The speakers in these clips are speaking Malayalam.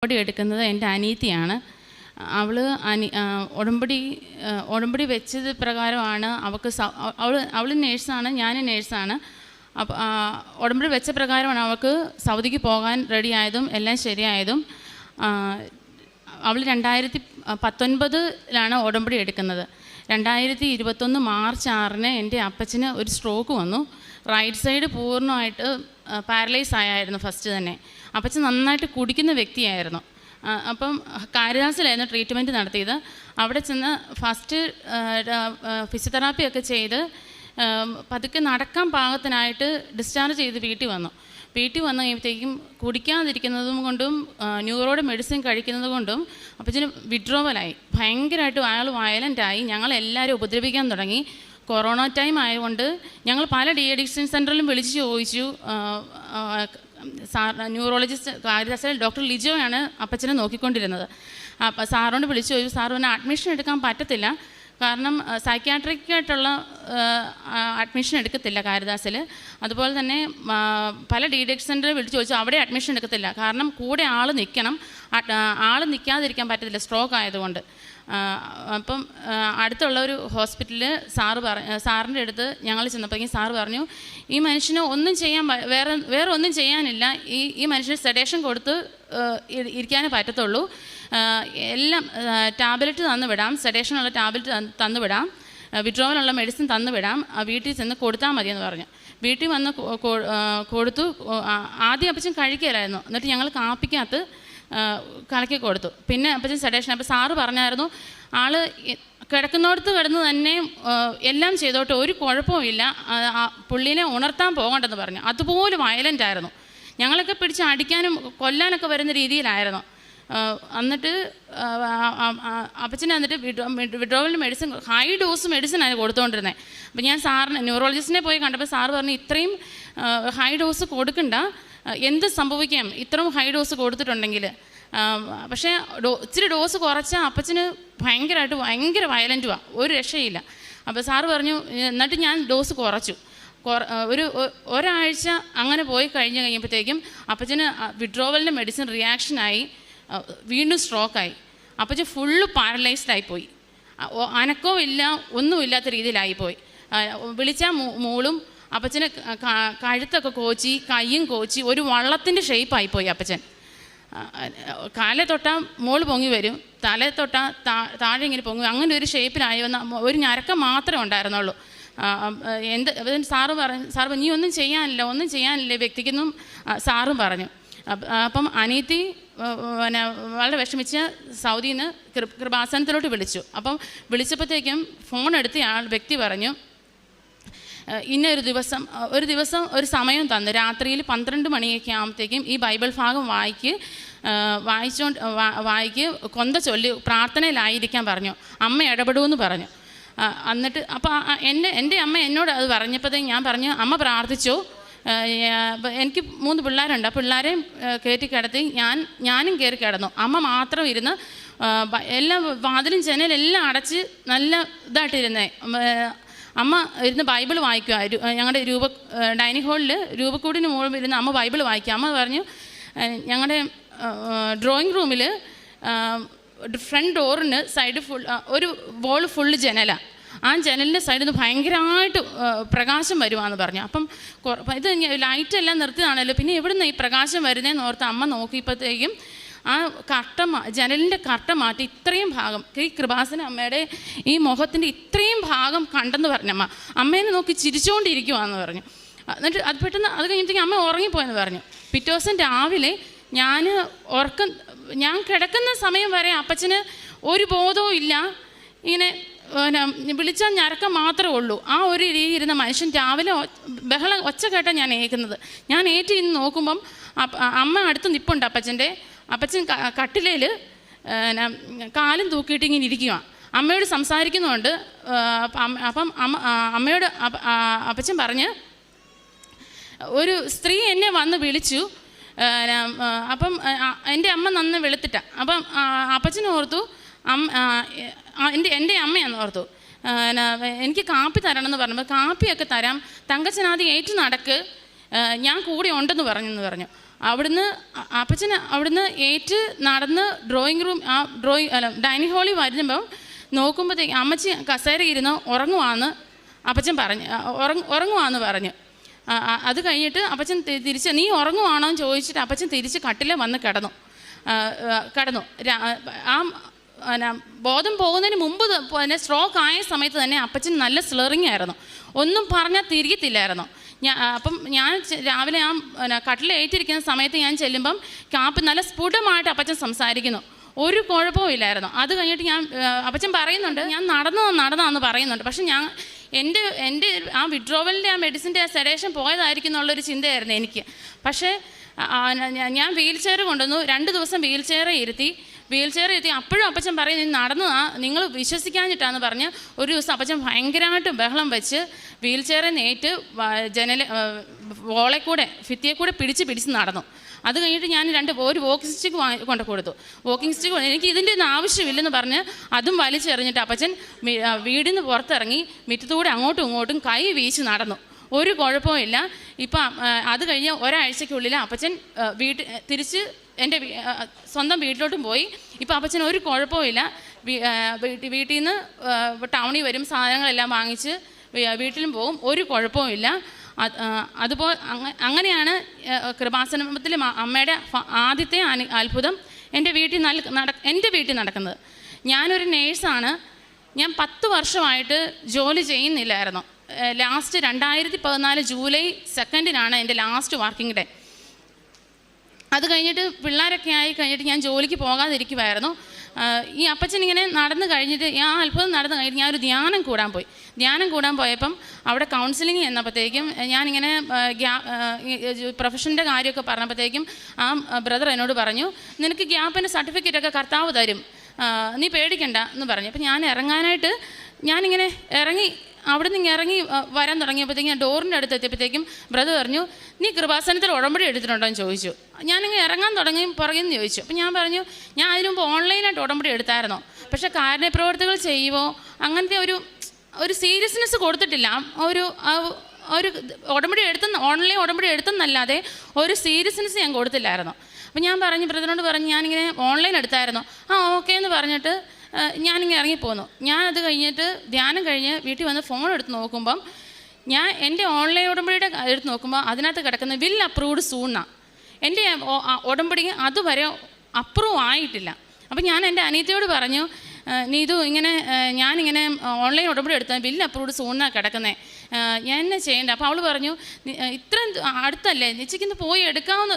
ഉടമ്പടി എടുക്കുന്നത് എൻ്റെ അനിയത്തിയാണ്. അവൾ ഉടമ്പടി വെച്ചത് പ്രകാരമാണ് അവൾ നേഴ്സാണ്, ഞാനും നേഴ്സാണ്. അപ്പോൾ ഉടമ്പടി വെച്ച പ്രകാരമാണ് അവൾക്ക് സൗദിക്ക് പോകാൻ റെഡിയായതും എല്ലാം ശരിയായതും. അവൾ 2019 ഉടമ്പടി എടുക്കുന്നത്. 2021 മാർച്ച് 6 എൻ്റെ അപ്പച്ചന് ഒരു സ്ട്രോക്ക് വന്നു. റൈറ്റ് സൈഡ് പൂർണ്ണമായിട്ട് പാരലൈസ് ആയായിരുന്നു ഫസ്റ്റ് തന്നെ. അപ്പച്ചൻ നന്നായിട്ട് കുടിക്കുന്ന വ്യക്തിയായിരുന്നു. അപ്പം കാരിദാസിലായിരുന്നു ട്രീറ്റ്മെൻറ്റ് നടത്തിയത്. അവിടെ ചെന്ന് ഫസ്റ്റ് ഫിസിയോതെറാപ്പിയൊക്കെ ചെയ്ത് പതുക്കെ നടക്കാൻ പാകത്തിനായിട്ട് ഡിസ്ചാർജ് ചെയ്ത് വീട്ടിൽ വന്നു കഴിയുമ്പോഴത്തേക്കും കുടിക്കാതിരിക്കുന്നതും കൊണ്ടും ന്യൂറോയുടെ മെഡിസിൻ കഴിക്കുന്നത് കൊണ്ടും അപ്പച്ചന് വിഡ്രോവലായി. ഭയങ്കരമായിട്ട് അയാൾ വയലൻ്റായി. ഞങ്ങളെല്ലാവരും ഉപദ്രവിക്കാൻ തുടങ്ങി. കൊറോണ ടൈം ആയതുകൊണ്ട് ഞങ്ങൾ പല ഡി അഡിക്ഷൻ സെൻറ്ററിലും വിളിച്ച് ചോദിച്ചു. ന്യൂറോളജിസ്റ്റ് കാരിദാസിൽ ഡോക്ടർ ലിജോയാണ് അപ്പച്ചനെ നോക്കിക്കൊണ്ടിരുന്നത്. അപ്പം സാറിനോട് വിളിച്ചു ചോദിച്ചു. സാർ പറഞ്ഞാൽ അഡ്മിഷൻ എടുക്കാൻ പറ്റത്തില്ല, കാരണം സൈക്യാട്രിക്കായിട്ടുള്ള അഡ്മിഷൻ എടുക്കത്തില്ല കാരിദാസിൽ. അതുപോലെ തന്നെ പല ഡി അഡിക്ഷൻ സെൻറ്ററിൽ വിളിച്ച് ചോദിച്ചു, അവിടെ അഡ്മിഷൻ എടുക്കത്തില്ല, കാരണം കൂടെ ആൾ നിൽക്കണം. ആൾ നിൽക്കാതിരിക്കാൻ പറ്റത്തില്ല സ്ട്രോക്ക് ആയതുകൊണ്ട്. അപ്പം അടുത്തുള്ള ഒരു ഹോസ്പിറ്റലിൽ സാറിൻ്റെ അടുത്ത് ഞങ്ങൾ ചെന്നപ്പോഴേക്കും സാറ് പറഞ്ഞു, ഈ മനുഷ്യന് ഒന്നും ചെയ്യാൻ വേറെ ഒന്നും ചെയ്യാനില്ല, ഈ മനുഷ്യന് സെഡേഷൻ കൊടുത്ത് ഇരിക്കാനേ പറ്റത്തുള്ളൂ. എല്ലാം ടാബ്ലറ്റ് തന്നു വിടാം, സെഡേഷനുള്ള ടാബ്ലറ്റ് തന്നു വിടാം, വിഡ്രോവലുള്ള മെഡിസിൻ തന്നു വിടാം, വീട്ടിൽ ചെന്ന് കൊടുത്താൽ മതിയെന്ന് പറഞ്ഞു. വീട്ടിൽ വന്ന് കൊടുത്തു. ആദ്യം അപ്പച്ചൻ കഴിക്കുകയില്ലായിരുന്നു. എന്നിട്ട് ഞങ്ങൾ കാപ്പിക്കകത്ത് കലക്കി കൊടുത്തു. പിന്നെ അപ്പച്ചൻ സെഡേഷൻ. അപ്പോൾ സാറ് പറഞ്ഞായിരുന്നു, ആൾ കിടക്കുന്നിടത്ത് കിടന്ന് തന്നെ എല്ലാം ചെയ്തോട്ടെ, ഒരു കുഴപ്പമില്ല, പുള്ളീനെ ഉണർത്താൻ പോകണ്ടെന്ന് പറഞ്ഞു. അതുപോലെ വയലൻ്റ് ആയിരുന്നു. ഞങ്ങളൊക്കെ പിടിച്ച് അടിക്കാനും കൊല്ലാനൊക്കെ വരുന്ന രീതിയിലായിരുന്നു. എന്നിട്ട് അപ്പച്ചനെ എന്നിട്ട് വിഡ്രോവലിൻ്റെ മെഡിസിൻ ഹൈ ഡോസ് മെഡിസിനാണ് കൊടുത്തുകൊണ്ടിരുന്നത്. അപ്പോൾ ഞാൻ സാറിന് ന്യൂറോളജിസ്റ്റിനെ പോയി കണ്ടപ്പോൾ സാറ് പറഞ്ഞു, ഇത്രയും ഹൈ ഡോസ് കൊടുക്കണ്ട, എന്ത് സംഭവിക്കാം ഇത്രയും ഹൈ ഡോസ് കൊടുത്തിട്ടുണ്ടെങ്കിൽ. പക്ഷേ ഇച്ചിരി ഡോസ് കുറച്ചാൽ അപ്പച്ചന് ഭയങ്കര വയലൻറ്റുമാണ്, ഒരു രക്ഷയില്ല. അപ്പോൾ സാറ് പറഞ്ഞു, എന്നിട്ട് ഞാൻ ഡോസ് കുറച്ചു. ഒരാഴ്ച അങ്ങനെ പോയി കഴിയുമ്പോഴത്തേക്കും അപ്പച്ചന് വിഡ്രോവലിൻ്റെ മെഡിസിൻ റിയാക്ഷനായി വീണ്ടും സ്ട്രോക്കായി. അപ്പച്ചൻ ഫുള്ള് പാരലൈസ്ഡായിപ്പോയി. അനക്കവും ഇല്ല, ഒന്നുമില്ലാത്ത രീതിയിലായിപ്പോയി. വിളിച്ചാൽ മൂളും. അപ്പച്ചന് കഴുത്തൊക്കെ കോച്ചി, കയ്യും കോച്ചി, ഒരു വള്ളത്തിൻ്റെ ഷേപ്പായിപ്പോയി അപ്പച്ചൻ. കാലെ തൊട്ടാൽ മോള് പൊങ്ങി വരും, തല തൊട്ടാൽ താഴെ ഇങ്ങനെ പൊങ്ങി, അങ്ങനെ ഒരു ഷേപ്പിലായി വന്ന ഒരു ഞരക്കം മാത്രമേ ഉണ്ടായിരുന്നുള്ളൂ. സാറ് പറഞ്ഞു, നീ ഒന്നും ചെയ്യാനില്ല വ്യക്തിക്കെന്നും സാറും പറഞ്ഞു. അപ്പം അനിയത്തി വളരെ വിഷമിച്ച് സൗദിയിൽ നിന്ന് കൃപാസനത്തിലോട്ട് വിളിച്ചു. അപ്പം വിളിച്ചപ്പോഴത്തേക്കും ഫോൺ എടുത്ത വ്യക്തി പറഞ്ഞു, ഒരു ദിവസം ഒരു സമയം തന്നു, രാത്രിയിൽ 12 മണിയൊക്കെ ആകുമ്പോഴത്തേക്കും ഈ ബൈബിൾ ഭാഗം വായിക്ക് കൊന്ത ചൊല്ലി പ്രാർത്ഥനയിലായിരിക്കാൻ പറഞ്ഞു, അമ്മ ഇടപെടുമെന്ന് പറഞ്ഞു. എന്നിട്ട് അപ്പോൾ എൻ്റെ അമ്മ എന്നോട് അത് പറഞ്ഞപ്പോഴത്തേക്കും ഞാൻ പറഞ്ഞു, അമ്മ പ്രാർത്ഥിച്ചു. എനിക്ക് 3 പിള്ളേരുണ്ട്, ആ പിള്ളേരെയും കയറ്റി കിടത്തി ഞാനും കയറി കിടന്നു. അമ്മ മാത്രം ഇരുന്ന് എല്ലാം വാതിലും ജനലെല്ലാം അടച്ച് നല്ല ഇതായിട്ടിരുന്നേ. അമ്മ ഇരുന്ന് ബൈബിൾ വായിക്കുക. ഞങ്ങളുടെ ഡൈനിങ് ഹാളിൽ രൂപക്കൂടിന് മുകളിൽ ഇരുന്ന് അമ്മ ബൈബിൾ വായിക്കുക. അമ്മ പറഞ്ഞു, ഞങ്ങളുടെ ഡ്രോയിങ് റൂമിൽ ഫ്രണ്ട് ഡോറിന് സൈഡ് ഒരു വോൾ ഫുള്ള് ജനലാണ്. ആ ജനലിൻ്റെ സൈഡിൽ നിന്ന് ഭയങ്കരമായിട്ട് പ്രകാശം വരുവാന്ന് പറഞ്ഞു. അപ്പം ഇത് ലൈറ്റെല്ലാം നിർത്തിയതാണല്ലോ, പിന്നെ എവിടുന്ന് ഈ പ്രകാശം വരുന്നതെന്ന് ഓർത്ത് അമ്മ നോക്കിയപ്പോഴത്തേക്കും ആ ജനലിൻ്റെ കർട്ട മാറ്റി ഇത്രയും ഭാഗം, ഈ കൃപാസന അമ്മയുടെ ഈ മുഖത്തിൻ്റെ ഇത്രയും ഭാഗം കണ്ടെന്ന് പറഞ്ഞമ്മ. അമ്മേനെ നോക്കി ചിരിച്ചുകൊണ്ടിരിക്കുവാന്ന് പറഞ്ഞു. എന്നിട്ട് അത് പെട്ടെന്ന് അത് കഴിഞ്ഞിട്ടേക്കും അമ്മ ഉറങ്ങിപ്പോയെന്ന് പറഞ്ഞു. പിറ്റേ ദിവസം രാവിലെ ഞാൻ കിടക്കുന്ന സമയം വരെ അപ്പച്ചന് ഒരു ബോധവും ഇല്ല. ഇങ്ങനെ വിളിച്ചാൽ ഞരക്കം മാത്രമേ ഉള്ളൂ. ആ ഒരു രീതി ഇരുന്ന മനുഷ്യൻ രാവിലെ ബഹളം ഒച്ച കേട്ടാൽ ഞാൻ ഏൽക്കുന്നത്. ഞാൻ ഏറ്റി ഇന്ന് നോക്കുമ്പം അമ്മ അടുത്ത് നിൽപ്പുണ്ട് അപ്പച്ചൻ്റെ. അപ്പച്ചൻ കട്ടിലേൽ കാലും തൂക്കിയിട്ട് ഇങ്ങനെ ഇരിക്കുകയാണ്. അമ്മയോട് സംസാരിക്കുന്നുണ്ട്. അപ്പം അമ്മയോട് അപ്പച്ചൻ പറഞ്ഞ്, ഒരു സ്ത്രീ എന്നെ വന്ന് വിളിച്ചു. അപ്പം എൻ്റെ അമ്മ നന്ന് വെളുത്തിട്ടാണ്. അപ്പം അപ്പച്ചൻ ഓർത്തു എൻ്റെ അമ്മയാന്ന് ഓർത്തു. എനിക്ക് കാപ്പി തരണമെന്ന് പറഞ്ഞപ്പോൾ കാപ്പിയൊക്കെ തരാം, തങ്കച്ചൻ ആദ്യം ഏറ്റു നടക്ക്, ഞാൻ കൂടെ ഉണ്ടെന്ന് പറഞ്ഞു. അവിടുന്ന് അവിടുന്ന് നടന്ന് ഡൈനിങ് ഹാളിൽ വരുമ്പം നോക്കുമ്പോഴത്തേക്ക് അമ്മച്ചി കസേര ഇരുന്ന് ഉറങ്ങുവാന്ന് അപ്പച്ചൻ ഉറങ്ങുവാന്ന് പറഞ്ഞു. അത് കഴിഞ്ഞിട്ട് അപ്പച്ചൻ തിരിച്ച് നീ ഉറങ്ങുവാണോ എന്ന് ചോദിച്ചിട്ട് അപ്പച്ചൻ തിരിച്ച് കട്ടിലെ വന്ന് കിടന്നു. ബോധം പോകുന്നതിന് മുമ്പ് തന്നെ സ്ട്രോക്ക് ആയ സമയത്ത് തന്നെ അപ്പച്ചൻ നല്ല സ്ലറിങ് ആയിരുന്നു, ഒന്നും പറഞ്ഞാൽ തിരികത്തില്ലായിരുന്നു. അപ്പം ഞാൻ രാവിലെ കട്ടിലേറ്റിരിക്കുന്ന സമയത്ത് ഞാൻ ചെല്ലുമ്പം നല്ല സ്ഫുടമായിട്ട് അപ്പച്ചൻ സംസാരിക്കുന്നു, ഒരു കുഴപ്പവും ഇല്ലായിരുന്നു. അത് കഴിഞ്ഞിട്ട് അപ്പച്ചൻ പറയുന്നുണ്ട് ഞാൻ നടന്നതെന്ന് പറയുന്നുണ്ട്. പക്ഷെ എൻ്റെ ആ വിഡ്രോവലിൻ്റെ ആ മെഡിസിൻ്റെ ആ സെഡേഷൻ പോയതായിരിക്കും എന്നുള്ളൊരു ചിന്തയായിരുന്നു എനിക്ക്. പക്ഷേ ഞാൻ വീൽ ചെയർ കൊണ്ടുവന്നു, 2 ദിവസം വീൽ ചെയർ ഇരുത്തി. അപ്പോഴും അപ്പച്ചൻ പറയും നീ നടന്നതാ, നിങ്ങൾ വിശ്വസിക്കാഞ്ഞിട്ടാന്ന് പറഞ്ഞ് ഒരു ദിവസം അപ്പച്ചൻ ഭയങ്കരമായിട്ട് ബഹളം വെച്ച് വീൽ ചെയറിൽ നേറ്റ് ഭിത്തിയെ കൂടെ പിടിച്ച് നടന്നു. അത് കഴിഞ്ഞിട്ട് ഞാൻ ഒരു വാക്കിംഗ് സ്റ്റിക്ക് കൊണ്ട് കൊടുത്തു. വാക്കിംഗ് സ്റ്റിക്ക് എനിക്ക് ഇതിൻ്റെ ഒന്നും ആവശ്യമില്ലെന്ന് പറഞ്ഞ് അതും വലിച്ചെറിഞ്ഞിട്ട് അപ്പച്ചൻ വീടിൽ നിന്ന് പുറത്തിറങ്ങി മുറ്റത്തൂടെ അങ്ങോട്ടും ഇങ്ങോട്ടും കൈ വീശി നടന്നു, ഒരു കുഴപ്പവും ഇല്ല. ഇപ്പം അത് കഴിഞ്ഞ് ഒരാഴ്ചയ്ക്കുള്ളിൽ അപ്പച്ചൻ തിരിച്ച് എൻ്റെ സ്വന്തം വീട്ടിലോട്ടും പോയി. ഇപ്പം അപ്പച്ചൻ ഒരു കുഴപ്പമില്ല, വീട്ടിൽ നിന്ന് ടൗണിൽ വരും, സാധനങ്ങളെല്ലാം വാങ്ങിച്ച് വീട്ടിലും പോകും, ഒരു കുഴപ്പവും ഇല്ല. അതുപോലെ അങ്ങനെയാണ് കൃപാസനത്തിൽ അമ്മയുടെ ആദ്യത്തെ അത്ഭുതം എൻ്റെ വീട്ടിൽ നടക്കുന്നത്. ഞാനൊരു നേഴ്സാണ്. ഞാൻ 10 വർഷമായിട്ട് ജോലി ചെയ്യുന്നില്ലായിരുന്നു. ലാസ്റ്റ് 2014 ജൂലൈ 2 എൻ്റെ ലാസ്റ്റ് വർക്കിംഗ് ഡേ. അത് കഴിഞ്ഞിട്ട് പിള്ളേരൊക്കെ ആയി കഴിഞ്ഞിട്ട് ഞാൻ ജോലിക്ക് പോകാതിരിക്കുമായിരുന്നു. ഈ അപ്പച്ചൻ ഇങ്ങനെ നടന്നു കഴിഞ്ഞിട്ട് ആ അത്ഭുതം നടന്നു കഴിഞ്ഞിട്ട് ഞാനൊരു ധ്യാനം കൂടാൻ പോയപ്പം അവിടെ കൗൺസിലിംഗ് എന്നപ്പോഴത്തേക്കും ഞാനിങ്ങനെ പ്രൊഫഷൻ്റെ കാര്യമൊക്കെ പറഞ്ഞപ്പോഴത്തേക്കും ആ ബ്രദർ എന്നോട് പറഞ്ഞു നിനക്ക് ഗ്യാപ്പിൻ്റെ സർട്ടിഫിക്കറ്റൊക്കെ കർത്താവ് തരും, നീ പേടിക്കണ്ട എന്ന് പറഞ്ഞു. അപ്പം ഞാൻ ഇറങ്ങാനായിട്ട് ഞാനിങ്ങനെ അവിടെ നിന്ന് ഇറങ്ങി വരാൻ തുടങ്ങിയപ്പോഴത്തേക്കും ഞാൻ ഡോറിൻ്റെ അടുത്ത് എത്തിയപ്പോഴത്തേക്കും ബ്രദർ പറഞ്ഞു നീ കൃപാസനത്തിൽ ഉടമ്പടി എടുത്തിട്ടുണ്ടോ എന്ന് ചോദിച്ചു. ഞാനിങ്ങനെ ഇറങ്ങാൻ പുറകെന്ന് ചോദിച്ചു. അപ്പം ഞാൻ പറഞ്ഞു ഞാൻ അതിനു മുമ്പ് ഓൺലൈനായിട്ട് ഉടമ്പടി എടുത്തായിരുന്നു, പക്ഷേ കാരുണ്യപ്രവർത്തികൾ ചെയ്യുമോ അങ്ങനത്തെ ഒരു സീരിയസ്നെസ് കൊടുത്തിട്ടില്ല. ഒരു ഓൺലൈൻ ഉടമ്പടി എടുത്തെന്നല്ലാതെ ഒരു സീരിയസ്നെസ് ഞാൻ കൊടുത്തില്ലായിരുന്നു. അപ്പം ഞാൻ ബ്രദറിനോട് പറഞ്ഞു ഞാനിങ്ങനെ ഓൺലൈൻ എടുത്തായിരുന്നു. ഓക്കെ എന്ന് പറഞ്ഞിട്ട് ഞാനിങ്ങനെ ഇറങ്ങിപ്പോന്നു. ഞാനത് കഴിഞ്ഞിട്ട് ധ്യാനം കഴിഞ്ഞ് വീട്ടിൽ വന്ന് ഫോൺ എടുത്ത് നോക്കുമ്പം എൻ്റെ ഓൺലൈൻ ഉടമ്പടിയുടെ എടുത്ത് നോക്കുമ്പോൾ അതിനകത്ത് കിടക്കുന്ന വിൽ അപ്രൂവ്ഡ് സൂണാണ്. എൻ്റെ ഉടമ്പടി അതുവരെ അപ്രൂവ് ആയിട്ടില്ല. അപ്പം ഞാൻ എൻ്റെ അനിയത്തിയോട് പറഞ്ഞു നീതു ഞാനിങ്ങനെ ഓൺലൈൻ ഉടമ്പടി എടുത്താൽ ബില്ല് അപ്രൂവ്ഡ് സൂണാണ് കിടക്കുന്നത്, ഞാൻ എന്നെ ചെയ്യേണ്ട. അപ്പോൾ അവൾ പറഞ്ഞു ഇത്രയും അടുത്തല്ലേ നിശ്ചയ്ക്ക് പോയി എടുക്കാവുന്ന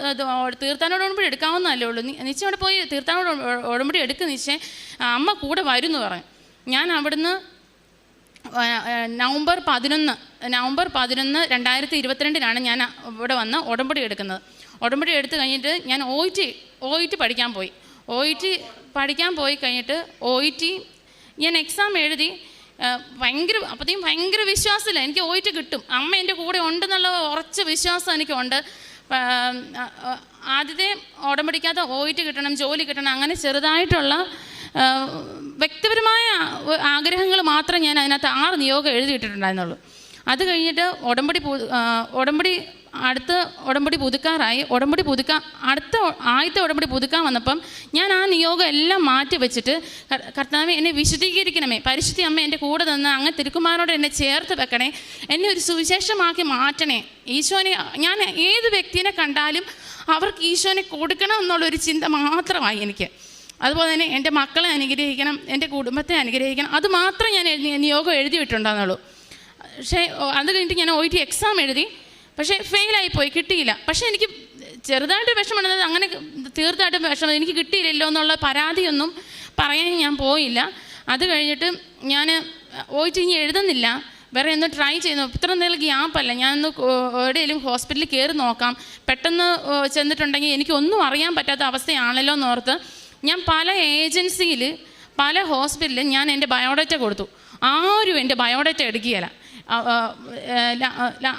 തീർത്ഥാനോട് ഉടമ്പടി എടുക്കാവുന്നതല്ലേ ഉള്ളൂ, നിശ്ചയം അവിടെ പോയി തീർത്ഥാനോട് ഉടമ്പടി എടുക്കുന്ന നിശ്ചയം അമ്മ കൂടെ വരും എന്ന് പറഞ്ഞു. ഞാൻ അവിടുന്ന് നവംബർ 11 2022 ഞാൻ ഇവിടെ വന്ന് ഉടമ്പടി എടുക്കുന്നത്. ഉടമ്പടി എടുത്ത് കഴിഞ്ഞിട്ട് ഞാൻ OET പഠിക്കാൻ പോയി. പഠിക്കാൻ പോയി കഴിഞ്ഞിട്ട് OET ഞാൻ എക്സാം എഴുതി. അപ്പോഴത്തേക്കും ഭയങ്കര വിശ്വാസമില്ല എനിക്ക് OET കിട്ടും, അമ്മ എൻ്റെ കൂടെ ഉണ്ടെന്നുള്ള ഉറച്ച വിശ്വാസം എനിക്കുണ്ട്. ആദ്യത്തെ ഉടമ്പടിക്കാത്ത OET കിട്ടണം, ജോലി കിട്ടണം, അങ്ങനെ ചെറുതായിട്ടുള്ള വ്യക്തിപരമായ ആഗ്രഹങ്ങൾ മാത്രം ഞാൻ അതിനകത്ത് 6 നിയോഗം എഴുതിയിട്ടിട്ടുണ്ടായിരുന്നുള്ളൂ. അത് കഴിഞ്ഞിട്ട് അടുത്ത ഉടമ്പടി പുതുക്കാറായി. ആദ്യത്തെ ഉടമ്പടി പുതുക്കാൻ വന്നപ്പം ഞാൻ ആ നിയോഗം എല്ലാം മാറ്റി വെച്ചിട്ട് കർത്താവേ എന്നെ വിശദീകരിക്കണമേ, പരിശുദ്ധി അമ്മ എൻ്റെ കൂടെ നിന്ന് അങ്ങ് തിരുക്കുമാരനോട് എന്നെ ചേർത്ത് വെക്കണേ, എന്നെ ഒരു സുവിശേഷമാക്കി മാറ്റണേ. ഈശോനെ ഞാൻ ഏത് വ്യക്തിനെ കണ്ടാലും അവർക്ക് ഈശോനെ കൊടുക്കണം എന്നുള്ളൊരു ചിന്ത മാത്രമായി എനിക്ക്. അതുപോലെ തന്നെ എൻ്റെ മക്കളെ അനുഗ്രഹിക്കണം, എൻ്റെ കുടുംബത്തെ അനുഗ്രഹിക്കണം, അത് മാത്രം ഞാൻ നിയോഗം എഴുതിയിട്ടുണ്ടാകുന്നുള്ളൂ. പക്ഷേ അത് കഴിഞ്ഞിട്ട് ഞാൻ OET എക്സാം എഴുതി, പക്ഷേ ഫെയിലായിപ്പോയി, കിട്ടിയില്ല. പക്ഷേ എനിക്ക് ചെറുതായിട്ട് വിഷമമുള്ളത്, അങ്ങനെ തീർച്ചയായിട്ടും വിഷമം എനിക്ക് കിട്ടിയില്ലല്ലോ എന്നുള്ള പരാതിയൊന്നും പറയാൻ ഞാൻ പോയില്ല. അത് കഴിഞ്ഞിട്ട് ഞാൻ OET ഇനി എഴുതുന്നില്ല, വേറെ ഒന്ന് ട്രൈ ചെയ്യുന്നു. ഇത്ര എന്തെങ്കിലും ഗ്യാപ്പല്ല, ഞാനൊന്ന് എവിടെയെങ്കിലും ഹോസ്പിറ്റലിൽ കയറി നോക്കാം, പെട്ടെന്ന് ചെന്നിട്ടുണ്ടെങ്കിൽ എനിക്കൊന്നും അറിയാൻ പറ്റാത്ത അവസ്ഥയാണല്ലോ എന്നോർത്ത് ഞാൻ പല ഏജൻസിയിൽ പല ഹോസ്പിറ്റലിൽ ഞാൻ എൻ്റെ ബയോഡേറ്റ കൊടുത്തു. ആരും എൻ്റെ ബയോഡേറ്റ എടുക്കുകയില്ല.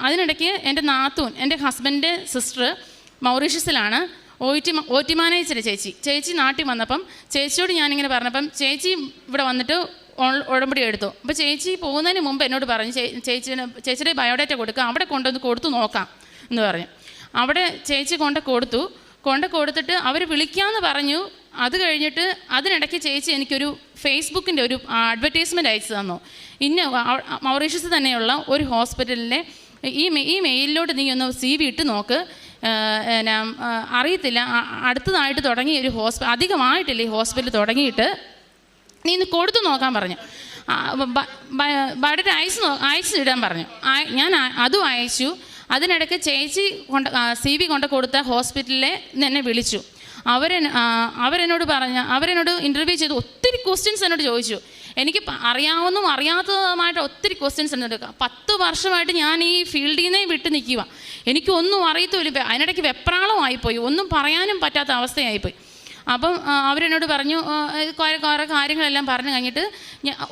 അതിനിടയ്ക്ക് എൻ്റെ നാത്തൂൻ, എൻ്റെ ഹസ്ബൻഡിൻ്റെ സിസ്റ്റർ മൗറീഷ്യസിലാണ്, OT മാനേജർ ചേച്ചി നാട്ടിൽ വന്നപ്പം ചേച്ചിയോട് ഞാനിങ്ങനെ പറഞ്ഞപ്പം ചേച്ചി ഇവിടെ വന്നിട്ട് ഉടമ്പടി എടുത്തു. അപ്പോൾ ചേച്ചി പോകുന്നതിന് മുമ്പ് എന്നോട് പറഞ്ഞു ചേച്ചിയുടെ ബയോഡേറ്റ കൊടുക്കുക, അവിടെ കൊണ്ടുവന്ന് കൊടുത്തു നോക്കാം എന്ന് പറഞ്ഞു. അവിടെ ചേച്ചി കൊടുത്തിട്ട് അവർ വിളിക്കാമെന്ന് പറഞ്ഞു. അത് കഴിഞ്ഞിട്ട് അതിനിടയ്ക്ക് ചേച്ചി എനിക്കൊരു ഫേസ്ബുക്കിൻ്റെ ഒരു അഡ്വർടൈസ്മെൻറ്റ് അയച്ചു തന്നു. മൗറീഷ്യസ് തന്നെയുള്ള ഒരു ഹോസ്പിറ്റലിലെ ഈ മെയിലിലോട്ട് നീ ഒന്ന് CV ഇട്ട് നോക്ക്, അറിയത്തില്ല, അടുത്തതായിട്ട് തുടങ്ങിയ ഒരു അധികമായിട്ടില്ല ഈ ഹോസ്പിറ്റൽ തുടങ്ങിയിട്ട്, നീ ഇന്ന് കൊടുത്തു നോക്കാൻ പറഞ്ഞു. ബയോഡേറ്റ അയച്ചിടാൻ പറഞ്ഞു. ഞാൻ അതും അയച്ചു. അതിനിടയ്ക്ക് ചേച്ചി CV കൊടുത്ത ഹോസ്പിറ്റലിലെ എന്നെ വിളിച്ചു. അവരെന്നോട് ഇൻ്റർവ്യൂ ചെയ്തു. ഒത്തിരി ക്വസ്റ്റ്യൻസ് എന്നോട് ചോദിച്ചു. എനിക്ക് അറിയാവുന്നതും അറിയാത്തതുമായിട്ട് ഒത്തിരി ക്വസ്റ്റ്യൻസ് എന്നോട്. 10 വർഷമായിട്ട് ഞാൻ ഈ ഫീൽഡിൽ നിന്നേ വിട്ട് നിൽക്കുക. എനിക്കൊന്നും അറിയത്തില്ല. അതിനിടയ്ക്ക് വെപ്രാളമായിപ്പോയി, ഒന്നും പറയാനും പറ്റാത്ത അവസ്ഥയായിപ്പോയി. അപ്പം അവരെന്നോട് പറഞ്ഞു, കുറേ കാര്യങ്ങളെല്ലാം പറഞ്ഞു കഴിഞ്ഞിട്ട്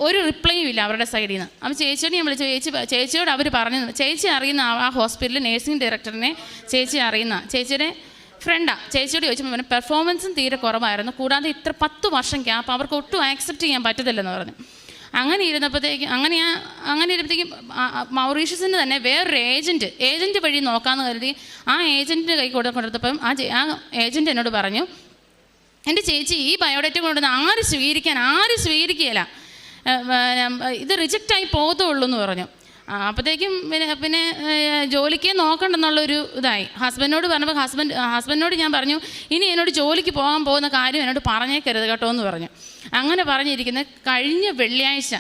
ഒരു റിപ്ലൈയും ഇല്ല അവരുടെ സൈഡിൽ നിന്ന്. അപ്പം ചേച്ചിയോട് ഞാൻ വിളിച്ചു. ചേച്ചിയോട് അവർ പറഞ്ഞു, ചേച്ചി അറിയുന്ന ആ ഹോസ്പിറ്റലിൽ നേഴ്സിംഗ് ഡയറക്ടറിനെ ചേച്ചി അറിയുന്ന ചേച്ചിയുടെ ഫ്രണ്ടാണ്. ചേച്ചിയോട് ചോദിച്ചപ്പോൾ പറഞ്ഞു പെർഫോമൻസും തീരെ കുറവായിരുന്നു, കൂടാതെ ഇത്ര 10 വർഷം ഗ്യാപ്പ് അവർക്ക് ഒട്ടും ആക്സെപ്റ്റ് ചെയ്യാൻ പറ്റത്തില്ലെന്ന് പറഞ്ഞു. അങ്ങനെ ഇരുന്നപ്പോഴത്തേക്കും മൗറീഷ്യസിന് തന്നെ വേറൊരു ഏജൻറ്റ് വഴി നോക്കാമെന്ന് കരുതി ആ ഏജൻറ്റിൻ്റെ കൈ കൊടുത്തപ്പം ആ ഏജൻറ്റ് എന്നോട് പറഞ്ഞു, എൻ്റെ ചേച്ചി ഈ ബയോഡേറ്റ കൊണ്ടുവന്ന് ആരും സ്വീകരിക്കുകയില്ല, ഇത് റിജക്റ്റായി പോകത്തുള്ളൂ എന്ന് പറഞ്ഞു. അപ്പോഴത്തേക്കും പിന്നെ ജോലിക്കേ നോക്കണ്ടെന്നുള്ളൊരു ഇതായി. ഹസ്ബൻഡിനോട് പറഞ്ഞപ്പോൾ ഹസ്ബൻഡിനോട് ഞാൻ പറഞ്ഞു, ഇനി എന്നോട് ജോലിക്ക് പോകുന്ന കാര്യം എന്നോട് പറഞ്ഞേക്കരുത് കേട്ടോ എന്ന് പറഞ്ഞു. അങ്ങനെ പറഞ്ഞിരിക്കുന്നത് കഴിഞ്ഞ വെള്ളിയാഴ്ച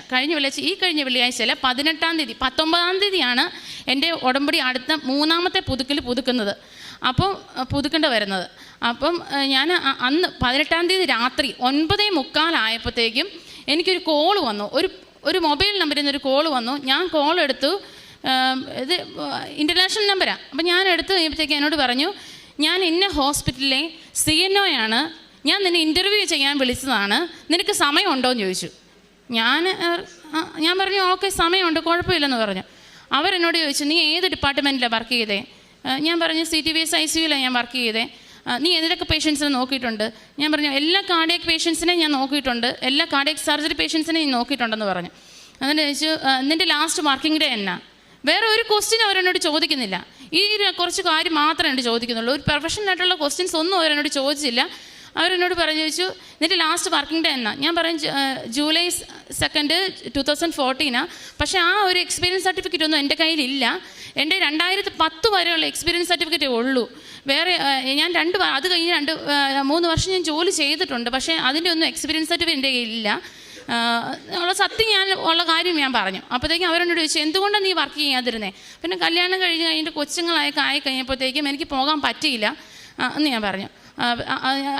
അല്ല, 18-ാം തീയതി 19-ാം തീയതിയാണ് എൻ്റെ ഉടമ്പടി അടുത്ത 3ാമത്തെ പുതുക്കുന്നത്. അപ്പം പുതുക്കേണ്ട വരുന്നത്. അപ്പം ഞാൻ അന്ന് 18-ാം തീയതി രാത്രി 9:45 ആയപ്പോഴത്തേക്കും എനിക്കൊരു കോള് വന്നു. ഒരു മൊബൈൽ നമ്പറിൽ നിന്നൊരു കോള് വന്നു. ഞാൻ കോൾ എടുത്തു. ഇത് ഇൻ്റർനാഷണൽ നമ്പറാണ്. അപ്പം ഞാൻ എടുത്ത് കഴിയുമ്പോഴത്തേക്ക് എന്നോട് പറഞ്ഞു, ഞാൻ ഇന്ന ഹോസ്പിറ്റലിലെ CNO ആണ്, ഞാൻ നിന്നെ ഇൻ്റർവ്യൂ ചെയ്യാൻ വിളിച്ചതാണ്, നിനക്ക് സമയമുണ്ടോ എന്ന് ചോദിച്ചു. ഞാൻ പറഞ്ഞു ഓക്കെ സമയമുണ്ട്, കുഴപ്പമില്ലെന്ന് പറഞ്ഞു. അവരെന്നോട് ചോദിച്ചു, നീ ഏത് ഡിപ്പാർട്ട്മെൻറ്റിലാണ് വർക്ക് ചെയ്തേ? ഞാൻ പറഞ്ഞു CTVS ICUവിലാണ് ഞാൻ വർക്ക് ചെയ്തേ. നീ ഏതൊക്കെ പേഷ്യൻസിനെ നോക്കിയിട്ടുണ്ട്? ഞാൻ പറഞ്ഞു എല്ലാ കാർഡിയക് പേഷ്യൻസിനെയും ഞാൻ നോക്കിയിട്ടുണ്ട്, എല്ലാ കാർഡിയക് സർജറി പേഷ്യൻസിനെയും ഞാൻ നോക്കിയിട്ടുണ്ടെന്ന് പറഞ്ഞു. അങ്ങനെ ചോദിച്ചു, നിൻ്റെ ലാസ്റ്റ് വർക്കിംഗ് ഡേ എന്നാ? വേറെ ഒരു ക്വസ്റ്റ്യൻ അവരെന്നോട് ചോദിക്കുന്നില്ല. ഈ കുറച്ച് കാര്യം മാത്രമേ എന്നോട് ചോദിക്കുന്നുള്ളൂ. ഒരു പ്രൊഫഷണലായിട്ടുള്ള ക്വസ്റ്റ്യൻസ് ഒന്നും അവരെന്നോട് ചോദിച്ചില്ല. അവരെന്നോട് ചോദിച്ചു, നിൻ്റെ ലാസ്റ്റ് വർക്കിംഗ് ഡേ എന്നാ? ഞാൻ പറഞ്ഞു July 2, 2014. പക്ഷേ ആ ഒരു എക്സ്പീരിയൻസ് സർട്ടിഫിക്കറ്റ് ഒന്നും എൻ്റെ കയ്യിലില്ല. എൻ്റെ 2010 വരെയുള്ള എക്സ്പീരിയൻസ് സർട്ടിഫിക്കറ്റേ ഉള്ളൂ. വേറെ ഞാൻ അത് കഴിഞ്ഞ് 3 വർഷം ഞാൻ ജോലി ചെയ്തിട്ടുണ്ട്. പക്ഷേ അതിൻ്റെ ഒന്നും എക്സ്പീരിയൻസ് സർട്ടിഫിക്കറ്റ് എൻ്റെ കയ്യിലില്ല. സത്യം ഉള്ള കാര്യം ഞാൻ പറഞ്ഞു. അപ്പോഴത്തേക്കും അവരെന്നോട് ചോദിച്ചു, എന്തുകൊണ്ടാണ് നീ വർക്ക് ചെയ്യാതിരുന്നേ? പിന്നെ കല്യാണം കഴിഞ്ഞിട്ട് ആയി കഴിഞ്ഞപ്പോഴത്തേക്കും എനിക്ക് പോകാൻ പറ്റിയില്ല എന്ന് ഞാൻ പറഞ്ഞു.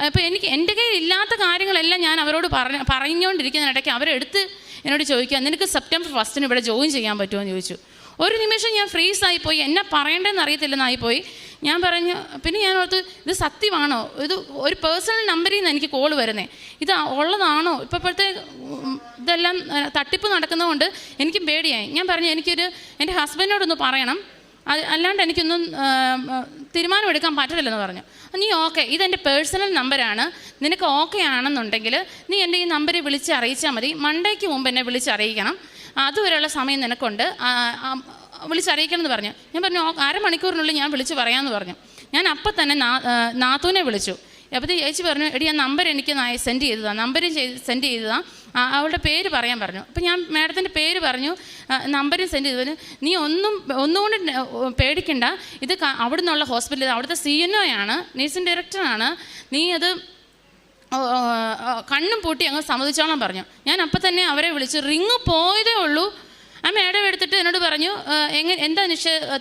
അപ്പോൾ എൻ്റെ കയ്യിൽ ഇല്ലാത്ത കാര്യങ്ങളെല്ലാം ഞാൻ അവരോട് പറഞ്ഞുകൊണ്ടിരിക്കുന്നതിനിടയ്ക്ക് അവരെടുത്ത് എന്നോട് ചോദിക്കുക, നിനക്ക് September 1 ഇവിടെ ജോയിൻ ചെയ്യാൻ പറ്റുമോ എന്ന് ചോദിച്ചു. ഒരു നിമിഷം ഞാൻ ഫ്രീസായിപ്പോയി, എന്നെ പറയേണ്ടതെന്ന് അറിയത്തില്ലെന്നായിപ്പോയി. ഞാൻ പറഞ്ഞു, പിന്നെ ഞാൻ ഓർത്ത് ഇത് സത്യമാണോ, ഇത് ഒരു പേഴ്സണൽ നമ്പറിൽ നിന്ന് എനിക്ക് കോൾ വരുന്നേ, ഇത് ഉള്ളതാണോ? ഇപ്പോഴത്തെ ഇതെല്ലാം തട്ടിപ്പ് നടക്കുന്നതുകൊണ്ട് എനിക്കും പേടിയായി. ഞാൻ പറഞ്ഞു, എൻ്റെ ഹസ്ബൻഡിനോടൊന്ന് പറയണം, അല്ലാണ്ട് എനിക്കൊന്നും തീരുമാനമെടുക്കാൻ പറ്റില്ലെന്ന് പറഞ്ഞു. നീ ഓക്കെ, ഇതെൻ്റെ പേഴ്സണൽ നമ്പറാണ്, നിനക്ക് ഓക്കെ ആണെന്നുണ്ടെങ്കിൽ നീ എൻ്റെ ഈ നമ്പറിൽ വിളിച്ച് അറിയിച്ചാൽ മതി. മണ്ടേക്ക് മുമ്പ് എന്നെ വിളിച്ചറിയിക്കണം, അതുവരെയുള്ള സമയം നിനക്കുണ്ട്, വിളിച്ചറിയിക്കണം എന്ന് പറഞ്ഞു. ഞാൻ പറഞ്ഞു അരമണിക്കൂറിനുള്ളിൽ ഞാൻ വിളിച്ച് പറയാമെന്ന് പറഞ്ഞു. ഞാൻ അപ്പം തന്നെ നാത്തൂനെ വിളിച്ചു. അപ്പോഴത്തെ ചേച്ചി പറഞ്ഞു, എടി ആ നമ്പർ എനിക്ക് സെൻഡ് ചെയ്തതാണ്, നമ്പരും സെൻഡ് ചെയ്തതാണ്, അവളുടെ പേര് പറയാൻ പറഞ്ഞു. അപ്പം ഞാൻ മാഡത്തിൻ്റെ പേര് പറഞ്ഞു, നമ്പരും സെൻഡ് ചെയ്തതിന് നീ ഒന്നുകൊണ്ട് പേടിക്കണ്ട, ഇത് അവിടെ നിന്നുള്ള ഹോസ്പിറ്റൽ, അവിടുത്തെ CNO ആണ്, നേഴ്സിംഗ് ഡയറക്ടറാണ്, നീ അത് കണ്ണും പൂട്ടി അങ്ങ് സമ്മതിച്ചോളാൻ പറഞ്ഞു. ഞാൻ അപ്പം തന്നെ അവരെ വിളിച്ചു. റിങ് പോയതേ ഉള്ളൂ. ആ മാഡം എടുത്തിട്ട് എന്നോട് പറഞ്ഞു, എന്താ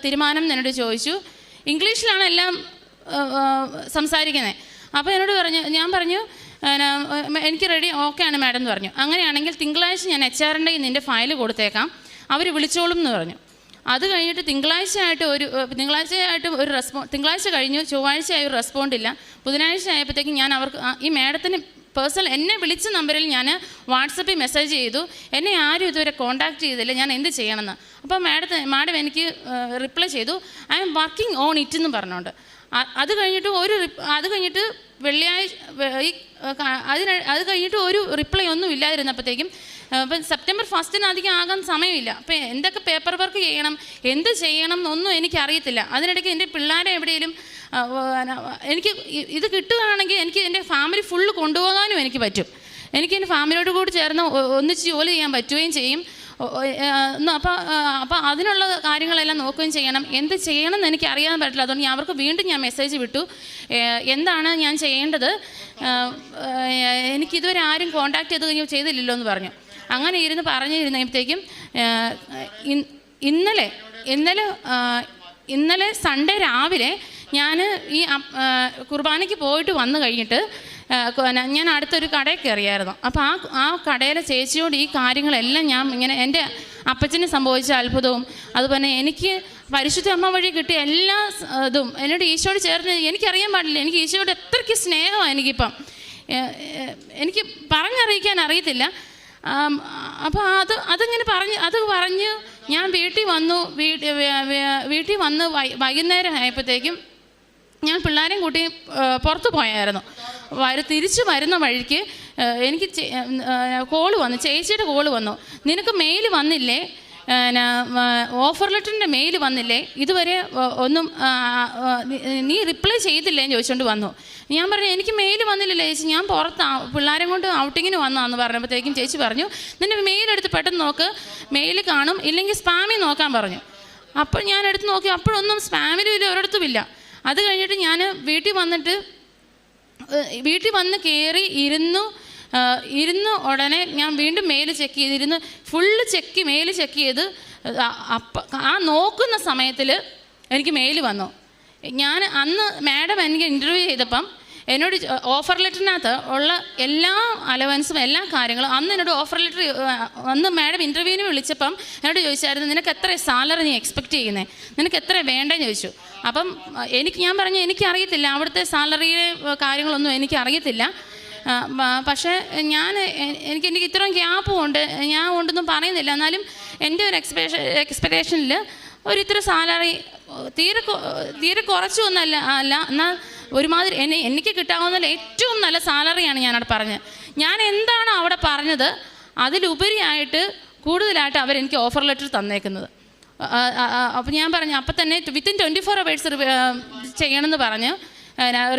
തീരുമാനം എന്നോട് ചോദിച്ചു. ഇംഗ്ലീഷിലാണ് എല്ലാം സംസാരിക്കുന്നത്. അപ്പോൾ എന്നോട് ഞാൻ പറഞ്ഞു എനിക്ക് റെഡി, ഓക്കെ ആണ് മാഡം എന്ന് പറഞ്ഞു. അങ്ങനെയാണെങ്കിൽ തിങ്കളാഴ്ച ഞാൻ HR-ൻ്റെ നിൻ്റെ ഫയൽ കൊടുത്തേക്കാം, അവർ വിളിച്ചോളും എന്ന് പറഞ്ഞു. അത് കഴിഞ്ഞിട്ട് തിങ്കളാഴ്ച കഴിഞ്ഞു, ചൊവ്വാഴ്ചയായി ഒരു റെസ്പോണ്ട് ഇല്ല. ബുധനാഴ്ച ആയപ്പോഴത്തേക്കും ഞാൻ ഈ മാഡത്തിന് പേഴ്സണൽ എന്നെ വിളിച്ച നമ്പറിൽ ഞാൻ വാട്സപ്പിൽ മെസ്സേജ് ചെയ്തു, എന്നെ ആരും ഇതുവരെ കോൺടാക്റ്റ് ചെയ്തില്ല, ഞാൻ എന്ത് ചെയ്യണമെന്ന്. അപ്പോൾ മാഡം എനിക്ക് റിപ്ലൈ ചെയ്തു, I am working on it എന്ന് പറഞ്ഞുകൊണ്ട്. അത് കഴിഞ്ഞിട്ട് വെള്ളിയാഴ്ച അത് കഴിഞ്ഞിട്ട് ഒരു റിപ്ലൈ ഒന്നും ഇല്ലാതിരുന്നപ്പോഴത്തേക്കും ഇപ്പം September ഫസ്റ്റിന് അധികം ആകാൻ സമയമില്ല. അപ്പോൾ എന്തൊക്കെ പേപ്പർ വർക്ക് ചെയ്യണം, എന്ത് ചെയ്യണം എന്നൊന്നും എനിക്കറിയത്തില്ല. അതിനിടയ്ക്ക് എൻ്റെ പിള്ളേരെ എവിടെയെങ്കിലും എനിക്ക് ഇത് കിട്ടുകയാണെങ്കിൽ എനിക്ക് എൻ്റെ ഫാമിലി ഫുള്ള് കൊണ്ടുപോകാനും എനിക്ക് പറ്റും. എനിക്ക് എൻ്റെ ഫാമിലിയോട് കൂടി ചേർന്ന് ഒന്നിച്ച് ജോലി ചെയ്യാൻ പറ്റുകയും ചെയ്യും. അപ്പോൾ അതിനുള്ള കാര്യങ്ങളെല്ലാം നോക്കുകയും ചെയ്യണം. എന്ത് ചെയ്യണമെന്ന് എനിക്ക് അറിയാൻ പറ്റില്ല. അതുകൊണ്ട് അവർക്ക് വീണ്ടും ഞാൻ മെസ്സേജ് വിട്ടു, എന്താണ് ഞാൻ ചെയ്യേണ്ടത്, എനിക്കിതുവരെ ആരും കോൺടാക്ട് ചെയ്തില്ലല്ലോ എന്ന് പറഞ്ഞു. അങ്ങനെ ഇരുന്ന് പറഞ്ഞിരുന്നപ്പോഴത്തേക്കും ഇന്നലെ സൺഡേ രാവിലെ ഞാൻ ഈ കുർബാനയ്ക്ക് പോയിട്ട് വന്നു കഴിഞ്ഞിട്ട് ഞാൻ അടുത്തൊരു കടയിൽ കയറിയായിരുന്നു. അപ്പോൾ ആ കടയിലെ ചേച്ചിയോട് ഈ കാര്യങ്ങളെല്ലാം ഞാൻ ഇങ്ങനെ എൻ്റെ അപ്പച്ചന് സംഭവിച്ച അത്ഭുതവും അതുപോലെ എനിക്ക് പരിശുദ്ധ അമ്മ വഴി കിട്ടിയ എല്ലാ ഇതും എന്നോട് ഈശോയോട് ചേർന്ന് എനിക്കറിയാൻ പാടില്ല. എനിക്ക് ഈശോയോട് എത്രയ്ക്ക് സ്നേഹമാണ് എനിക്കിപ്പം, എനിക്ക് പറഞ്ഞറിയിക്കാൻ അറിയത്തില്ല. അപ്പോൾ അതിങ്ങനെ പറഞ്ഞ് ഞാൻ വീട്ടിൽ വന്ന് വൈകുന്നേരം ആയപ്പോഴത്തേക്കും ഞാൻ പിള്ളേരെയും കൂട്ടി പുറത്ത് പോയായിരുന്നു. തിരിച്ചു വരുന്ന വഴിക്ക് എനിക്ക് കോള് വന്നു, ചേച്ചിയുടെ കോള് വന്നു, നിനക്ക് മെയിൽ വന്നില്ലേ, ഓഫർ ലെറ്ററിൻ്റെ മെയിൽ വന്നില്ലേ, ഇതുവരെ ഒന്നും നീ റിപ്ലൈ ചെയ്തില്ലേന്ന് ചോദിച്ചുകൊണ്ട് വന്നു. ഞാൻ പറഞ്ഞു എനിക്ക് മെയിൽ വന്നില്ലല്ലേ ചേച്ചി, ഞാൻ പുറത്ത് പിള്ളേരെ കൊണ്ട് ഔട്ടിങ്ങിന് വന്നതാന്ന് പറഞ്ഞപ്പോഴത്തേക്കും ചേച്ചി പറഞ്ഞു നിൻ്റെ മെയിലെടുത്ത് പെട്ടെന്ന് നോക്ക്, മെയിൽ കാണും, ഇല്ലെങ്കിൽ സ്പാമിൽ നോക്കാൻ പറഞ്ഞു. അപ്പോൾ ഞാൻ എടുത്ത് നോക്കി, അപ്പോഴൊന്നും സ്പാമിലും ഇല്ല, ഒരിടത്തുമില്ല. അത് കഴിഞ്ഞിട്ട് ഞാൻ വീട്ടിൽ വന്ന് കയറി ഇരുന്ന് ഉടനെ ഞാൻ വീണ്ടും മെയിൽ ചെക്ക് ചെയ്തിരുന്ന് ഫുള്ള് മെയിൽ ചെക്ക് ചെയ്ത് ആ നോക്കുന്ന സമയത്തിൽ എനിക്ക് മെയിൽ വന്നു. ഞാൻ അന്ന് മാഡം എനിക്ക് ഇൻ്റർവ്യൂ ചെയ്തപ്പം എന്നോട് ഓഫർ ലെറ്ററിനകത്ത് ഉള്ള എല്ലാ അലവൻസും എല്ലാ കാര്യങ്ങളും എന്നോട് ഓഫർ ലെറ്റർ അന്ന് മാഡം ഇൻ്റർവ്യൂവിന് വിളിച്ചപ്പം എന്നോട് ചോദിച്ചായിരുന്നു നിനക്ക് എത്ര സാലറി നീ എക്സ്പെക്റ്റ് ചെയ്യുന്നത്, നിനക്ക് എത്ര വേണ്ടെന്ന് ചോദിച്ചു. അപ്പം ഞാൻ പറഞ്ഞു എനിക്കറിയത്തില്ല, അവിടുത്തെ സാലറിയുടെ കാര്യങ്ങളൊന്നും എനിക്കറിയത്തില്ല. പക്ഷേ എനിക്ക് ഇത്രയും ഗ്യാപ്പും ഉണ്ട്, ഞാൻ ഉണ്ടെന്നും പറയുന്നില്ല. എന്നാലും എൻ്റെ ഒരു എക്സ്പെക്റ്റേഷനിൽ ഇത്ര സാലറി തീരെ കുറച്ചൊന്നല്ല എന്നാൽ ഒരുമാതിരി എനിക്ക് കിട്ടാവുന്ന ഏറ്റവും നല്ല സാലറിയാണ് ഞാനവിടെ പറഞ്ഞത്. ഞാൻ എന്താണോ അവിടെ പറഞ്ഞത് അതിലുപരിയായിട്ട് കൂടുതലായിട്ട് അവരെനിക്ക് ഓഫർ ലെറ്റർ തന്നേക്കുന്നത്. അപ്പോൾ ഞാൻ പറഞ്ഞു അപ്പം തന്നെ വിത്തിൻ 24 hours ചെയ്യണമെന്ന് പറഞ്ഞ്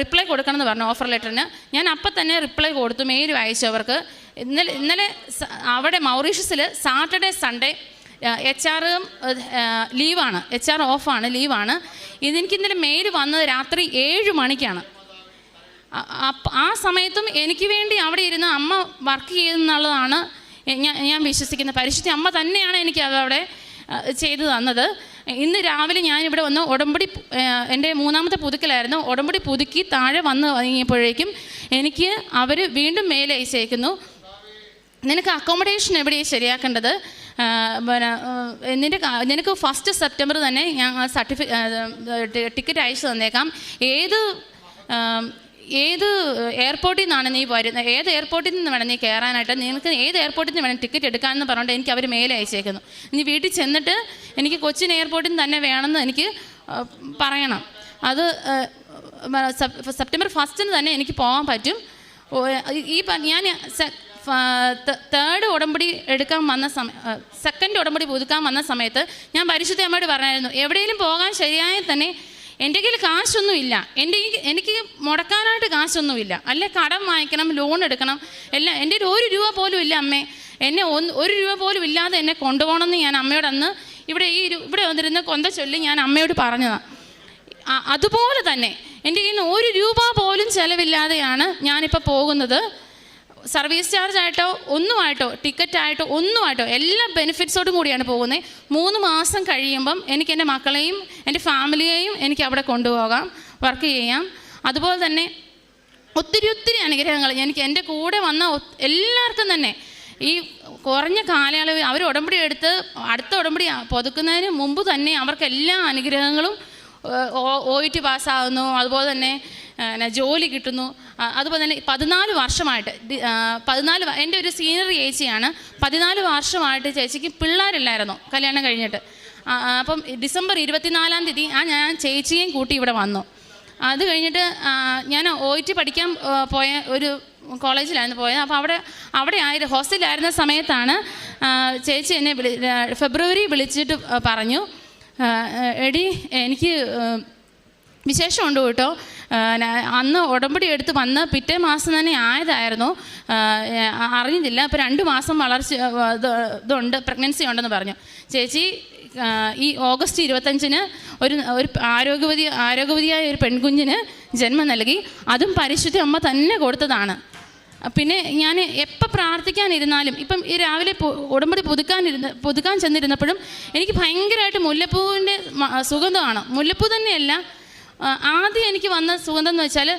റിപ്ലൈ കൊടുക്കണമെന്ന് പറഞ്ഞു ഓഫർ ലെറ്ററിന്. ഞാൻ അപ്പം തന്നെ റിപ്ലൈ കൊടുത്തു, മെയിൽ അയച്ചു അവർക്ക്. ഇന്നലെ അവിടെ മൗറീഷ്യസിൽ സാറ്റർഡേ സൺഡേ HR ലീവാണ്, HR ഓഫാണ്, ലീവാണ്. ഇതെനിക്ക് ഇന്നലെ മെയിൽ വന്നത് രാത്രി 7 മണിക്കാണ്. ആ സമയത്തും എനിക്ക് വേണ്ടി അവിടെ ഇരുന്ന് അമ്മ വർക്ക് ചെയ്യുന്നുള്ളതാണ് ഞാൻ വിശ്വസിക്കുന്നത്. പരിശുദ്ധ അമ്മ തന്നെയാണ് എനിക്ക് അതവിടെ ചെയ്തു തന്നത്. ഇന്ന് രാവിലെ ഞാനിവിടെ വന്ന് ഉടമ്പടി, എൻ്റെ 3ാമത്തെ പുതുക്കലായിരുന്നു, ഉടമ്പടി പുതുക്കി താഴെ വന്ന് കഴിഞ്ഞപ്പോഴേക്കും എനിക്ക് അവർ വീണ്ടും മെയിൽ അയച്ചേക്കുന്നു, നിനക്ക് അക്കോമഡേഷൻ എവിടെയാണ് ശരിയാക്കേണ്ടത്, നിനക്ക് 1 September തന്നെ ഞാൻ ടിക്കറ്റ് അയച്ചു തന്നേക്കാം, ഏത് എയർപോർട്ടിൽ നിന്നാണ് നീ വരുന്നത്, ഏത് എയർപോർട്ടിൽ നിന്ന് വേണം നീ കയറാനായിട്ട്, നിനക്ക് ഏത് എയർപോർട്ടിൽ നിന്ന് വേണം ടിക്കറ്റ് എടുക്കാമെന്ന് പറഞ്ഞുകൊണ്ട് എനിക്ക് അവർ മെയിൽ അയച്ചേക്കുന്നു. ഇനി വീട്ടിൽ ചെന്നിട്ട് എനിക്ക് കൊച്ചിൻ എയർപോർട്ടിൽ നിന്ന് തന്നെ വേണമെന്ന് എനിക്ക് പറയണം. അത് September 1 തന്നെ എനിക്ക് പോകാൻ പറ്റും. ഞാൻ 3rd ഉടമ്പടി എടുക്കാൻ വന്ന സെക്കൻഡ് ഉടമ്പടി പുതുക്കാൻ വന്ന സമയത്ത് ഞാൻ പരിശുദ്ധ അമ്മയോട് പറഞ്ഞായിരുന്നു എവിടെയെങ്കിലും പോകാൻ ശരിയായ തന്നെ എൻ്റെ കയ്യിൽ കാശൊന്നുമില്ല, എനിക്ക് മുടക്കാനായിട്ട് കാശൊന്നുമില്ല, അല്ലെ കടം വാങ്ങിക്കണം, ലോൺ എടുക്കണം, എല്ലാം എൻ്റെ 1 രൂപ പോലും ഇല്ല അമ്മേ, എന്നെ 1 രൂപ പോലും ഇല്ലാതെ എന്നെ കൊണ്ടുപോകണമെന്ന് ഞാൻ അമ്മയോട് അന്ന് ഇവിടെ വന്നിരുന്ന് കൊന്ത ചൊല്ലി ഞാൻ അമ്മയോട് പറഞ്ഞതാണ്. അതുപോലെ തന്നെ എൻ്റെ കയ്യിൽ നിന്ന് 1 രൂപ പോലും ചിലവില്ലാതെയാണ് ഞാനിപ്പോൾ പോകുന്നത്. സർവീസ് ചാർജ് ആയിട്ടോ ഒന്നുമായിട്ടോ ടിക്കറ്റായിട്ടോ ഒന്നുമായിട്ടോ എല്ലാ ബെനിഫിറ്റ്സോടും കൂടിയാണ് പോകുന്നത്. 3 മാസം കഴിയുമ്പം എനിക്ക് എൻ്റെ മക്കളെയും എൻ്റെ ഫാമിലിയെയും എനിക്ക് അവിടെ കൊണ്ടുപോകാം, വർക്ക് ചെയ്യാം. അതുപോലെ തന്നെ ഒത്തിരി അനുഗ്രഹങ്ങൾ എനിക്ക് എൻ്റെ കൂടെ വന്ന എല്ലാവർക്കും തന്നെ ഈ കുറഞ്ഞ കാലയളവിൽ അവർ ഉടമ്പടി എടുത്ത് അടുത്ത ഉടമ്പടി പുതുക്കുന്നതിന് മുമ്പ് തന്നെ അവർക്ക് എല്ലാ അനുഗ്രഹങ്ങളും OET പാസ്സാകുന്നു, അതുപോലെ തന്നെ ജോലി കിട്ടുന്നു. അതുപോലെ തന്നെ 14 വർഷമായിട്ട് എൻ്റെ ഒരു സീനിയർ ചേച്ചിയാണ്, 14 വർഷമായിട്ട് ചേച്ചിക്ക് പിള്ളേരില്ലായിരുന്നു കല്യാണം കഴിഞ്ഞിട്ട്. അപ്പം ഡിസംബർ 24-ാം തീയതി ഞാൻ ചേച്ചിയെയും കൂട്ടി ഇവിടെ വന്നു. അത് കഴിഞ്ഞിട്ട് ഞാൻ OIT പഠിക്കാൻ പോയ ഒരു കോളേജിലായിരുന്നു പോയത്. അപ്പോൾ അവിടെ ഹോസ്റ്റലിലായിരുന്ന സമയത്താണ് ചേച്ചി എന്നെ ഫെബ്രുവരി വിളിച്ചിട്ട് പറഞ്ഞു, എടി എനിക്ക് വിശേഷമുണ്ട് കേട്ടോ, അന്ന് ഉടമ്പടി എടുത്ത് വന്ന് പിറ്റേ മാസം തന്നെ ആയതായിരുന്നു, അറിഞ്ഞില്ല. അപ്പോൾ 2 മാസം വളർച്ച ഇതുണ്ട്, പ്രഗ്നൻസി ഉണ്ടെന്ന് പറഞ്ഞു. ചേച്ചി ഈ ഓഗസ്റ്റ് 25-ന് ഒരു ആരോഗ്യവതിയായ ഒരു പെൺകുഞ്ഞിന് ജന്മം നൽകി. അതും പരിശുദ്ധ അമ്മ തന്നെ കൊടുത്തതാണ്. പിന്നെ ഞാൻ എപ്പോൾ പ്രാർത്ഥിക്കാനിരുന്നാലും, ഇപ്പം ഈ രാവിലെ ഉടമ്പടി പുതുക്കാൻ ചെന്നിരുന്നപ്പോഴും എനിക്ക് ഭയങ്കരമായിട്ട് മുല്ലപ്പൂവിൻ്റെ സുഗന്ധമാണ്. മുല്ലപ്പൂ തന്നെയല്ല, ആദ്യം എനിക്ക് വന്ന സുഗന്ധം എന്ന് വെച്ചാൽ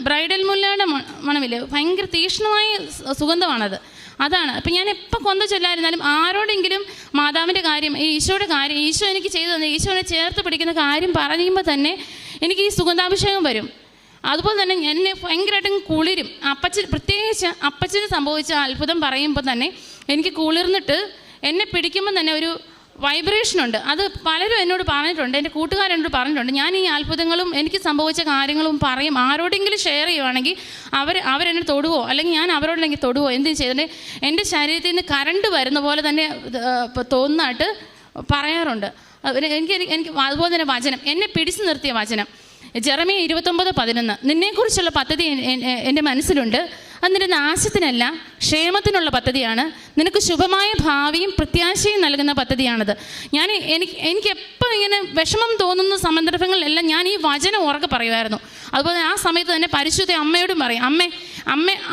ബ്രൈഡൽ മുല്ലയുടെ മണമില്ലേ, ഭയങ്കര തീക്ഷ്ണമായ സുഗന്ധമാണത്. അതാണ്. അപ്പം ഞാൻ എപ്പോൾ കൊന്ത ചൊല്ലായിരുന്നാലും ആരോടെങ്കിലും മാതാവിൻ്റെ കാര്യം, ഈശോയുടെ കാര്യം, ഈശോ എനിക്ക് ചെയ്തു തന്നെ, ഈശോനെ ചേർത്ത് പിടിക്കുന്ന കാര്യം പറയുമ്പോൾ തന്നെ എനിക്ക് ഈ സുഗന്ധാഭിഷേകം വരും. അതുപോലെ തന്നെ എന്നെ ഭയങ്കരമായിട്ടും കുളിരും. പ്രത്യേകിച്ച് അപ്പച്ചന് സംഭവിച്ച അത്ഭുതം പറയുമ്പോൾ തന്നെ എനിക്ക് കുളിർന്നിട്ട് എന്നെ പിടിക്കുമ്പോൾ തന്നെ ഒരു വൈബ്രേഷനുണ്ട്. അത് പലരും എന്നോട് പറഞ്ഞിട്ടുണ്ട്, എൻ്റെ കൂട്ടുകാരെന്നോട് പറഞ്ഞിട്ടുണ്ട്. ഞാൻ ഈ അത്ഭുതങ്ങളും എനിക്ക് സംഭവിച്ച കാര്യങ്ങളും പറയും, ആരോടെങ്കിലും ഷെയർ ചെയ്യുവാണെങ്കിൽ അവരെന്നെ തൊടുവോ, അല്ലെങ്കിൽ ഞാൻ അവരോടെങ്കിൽ തൊടുവോ, എന്ത് ചെയ്തിട്ട് എൻ്റെ ശരീരത്തിൽ നിന്ന് കറണ്ട് വരുന്ന പോലെ തന്നെ തോന്നായിട്ട് പറയാറുണ്ട്. എനിക്ക് അതുപോലെ തന്നെ വചനം, എന്നെ പിടിച്ചു നിർത്തിയ വചനം ജെറമിയ 29:11, നിന്നെക്കുറിച്ചുള്ള പദ്ധതി എൻ്റെ മനസ്സിലുണ്ട്, അത് നിന്റെ നാശത്തിനല്ല ക്ഷേമത്തിനുള്ള പദ്ധതിയാണ്, നിനക്ക് ശുഭമായ ഭാവിയും പ്രത്യാശയും നൽകുന്ന പദ്ധതിയാണത്. എനിക്ക് എപ്പോൾ ഇങ്ങനെ വിഷമം തോന്നുന്ന സന്ദർഭങ്ങളിലെല്ലാം ഞാൻ ഈ വചനം ഉറക്കെ പറയുമായിരുന്നു. അതുപോലെ ആ സമയത്ത് തന്നെ പരിശുദ്ധ അമ്മയോടും പറയും,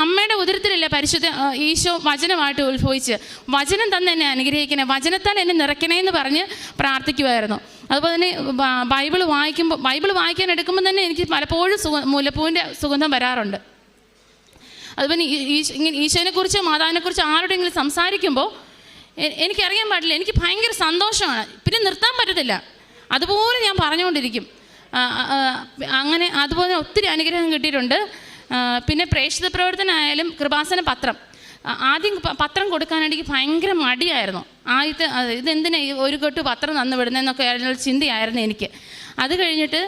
അമ്മയുടെ ഉദരത്തിലല്ലേ പരിശുദ്ധ ഈശോ വചനമായിട്ട് ഉത്ഭവിച്ച്, വചനം തന്നെ എന്നെ അനുഗ്രഹിക്കണേ, വചനത്താൽ എന്നെ നിറയ്ക്കണേ എന്ന് പറഞ്ഞ് പ്രാർത്ഥിക്കുമായിരുന്നു. അതുപോലെ തന്നെ ബൈബിൾ വായിക്കാൻ എടുക്കുമ്പോൾ തന്നെ എനിക്ക് പലപ്പോഴും മുല്ലപ്പൂവിൻ്റെ സുഗന്ധം വരാറുണ്ട്. അതുപോലെ ഈശോനെക്കുറിച്ചോ മാതാവിനെക്കുറിച്ചോ ആരോടെങ്കിലും സംസാരിക്കുമ്പോൾ എനിക്കറിയാൻ പാടില്ല, എനിക്ക് ഭയങ്കര സന്തോഷമാണ്, പിന്നെ നിർത്താൻ പറ്റത്തില്ല, അതുപോലെ ഞാൻ പറഞ്ഞുകൊണ്ടിരിക്കും. അങ്ങനെ അതുപോലെ ഒത്തിരി അനുഗ്രഹം കിട്ടിയിട്ടുണ്ട്. പിന്നെ പ്രേക്ഷിത പ്രവർത്തനമായാലും കൃപാസന പത്രം, ആദ്യം പത്രം കൊടുക്കാനായിട്ട് എനിക്ക് ഭയങ്കര മടിയായിരുന്നു. ആദ്യത്തെ ഇതെന്തിനാ ഒരു കെട്ട് പത്രം തന്നു വിടുന്നതെന്നൊക്കെ ആയിരുന്ന ചിന്തയായിരുന്നു എനിക്ക്. അത് കഴിഞ്ഞിട്ട്